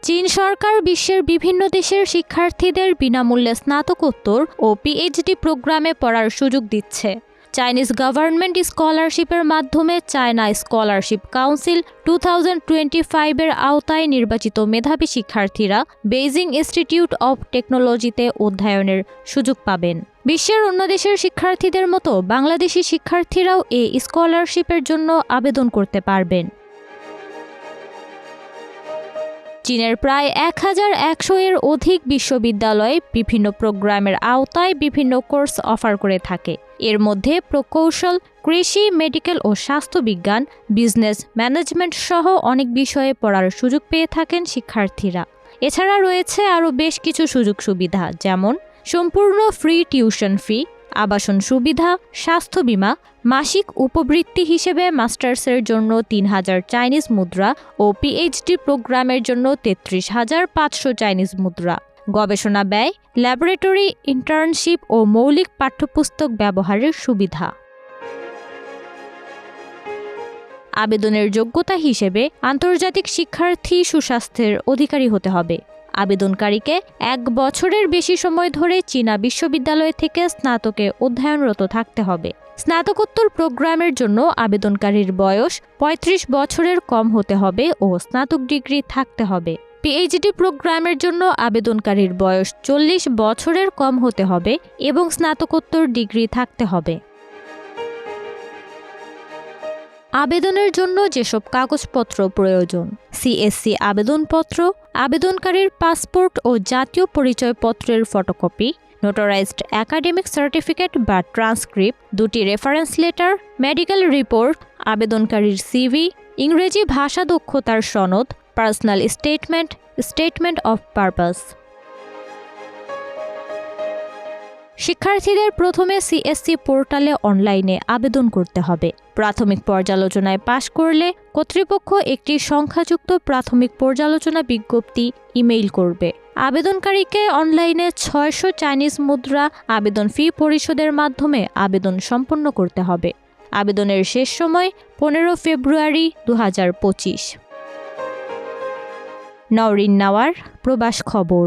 চীন সরকার বিশ্বের বিভিন্ন দেশের শিক্ষার্থীদের বিনামূল্যে স্নাতকোত্তর ও পিএইচডি প্রোগ্রামে পড়ার সুযোগ দিচ্ছে। চাইনিজ গভর্নমেন্ট স্কলারশিপের মাধ্যমে চায়না স্কলারশিপ কাউন্সিল 2025-এর আওতায় নির্বাচিত মেধাবী শিক্ষার্থীরা বেইজিং ইনস্টিটিউট অব টেকনোলজিতে অধ্যয়নের সুযোগ পাবেন। বিশ্বের অন্য দেশের শিক্ষার্থীদের মতো বাংলাদেশি শিক্ষার্থীরাও এই স্কলারশিপের জন্য আবেদন করতে পারবেন। চীনের প্রায় 1100-এর অধিক বিশ্ববিদ্যালয় বিভিন্ন প্রোগ্রামের আওতায় বিভিন্ন কোর্স অফার করে থাকে। এর মধ্যে প্রকৌশল, কৃষি, মেডিকেল ও স্বাস্থ্যবিজ্ঞান, বিজনেস ম্যানেজমেন্ট সহ অনেক বিষয়ে পড়ার সুযোগ পেয়ে থাকেন শিক্ষার্থীরা। এছাড়া রয়েছে আরও বেশ কিছু সুযোগ সুবিধা, যেমন সম্পূর্ণ ফ্রি টিউশন ফি, আবাসন সুবিধা, স্বাস্থ্য বীমা, মাসিক উপবৃত্তি হিসেবে মাস্টার্সের জন্য 3000 চাইনিজ মুদ্রা ও পিএইচডি প্রোগ্রামের জন্য 33,500 চাইনিজ মুদ্রা, গবেষণা ব্যয়, ল্যাবরেটরি ইন্টার্নশিপ ও মৌলিক পাঠ্যপুস্তক ব্যবহারের সুবিধা। আবেদনের যোগ্যতা হিসেবে আন্তর্জাতিক শিক্ষার্থী সুস্বাস্থ্যের অধিকারী হতে হবে। আবেদনকারীকে 1 বছরের বেশি সময় ধরে চীনা বিশ্ববিদ্যালয় থেকে স্নাতকে অধ্যয়নরত থাকতে হবে। স্নাতকোত্তর প্রোগ্রামের জন্য আবেদনকারীর বয়স 35 বছরের কম হতে হবে ও স্নাতক ডিগ্রি থাকতে হবে। পিএইচডি প্রোগ্রামের জন্য আবেদনকারীর বয়স 40 বছরের কম হতে হবে এবং স্নাতকোত্তর ডিগ্রি থাকতে হবে। আবেদনের জন্য যেসব কাগজপত্র প্রয়োজন: সিএসসি আবেদনপত্র, আবেদনকারীর পাসপোর্ট ও জাতীয় পরিচয়পত্রের ফটোকপি, নোটারাইজড একাডেমিক সার্টিফিকেট বা ট্রান্সক্রিপ্ট, 2টি রেফারেন্স লেটার, মেডিকেল রিপোর্ট, আবেদনকারীর সিভি, ইংরেজি ভাষা দক্ষতার সনদ, personal statement, statement of purpose. শিক্ষার্থীদের প্রথমে সিএসসি পোর্টালে অনলাইনে আবেদন করতে হবে। প্রাথমিক পর্যালোচনায় পাশ করলে কর্তৃপক্ষ একটি সংখ্যাযুক্ত প্রাথমিক পর্যালোচনা বিজ্ঞপ্তি ইমেইল করবে। আবেদনকারীকে অনলাইনে 600 চাইনিজ মুদ্রা আবেদন ফি পরিশোধের মাধ্যমে আবেদন সম্পন্ন করতে হবে। আবেদনের শেষ সময় 15 ফেব্রুয়ারি 2025। নওরিন নাওয়ার, প্রবাস খবর।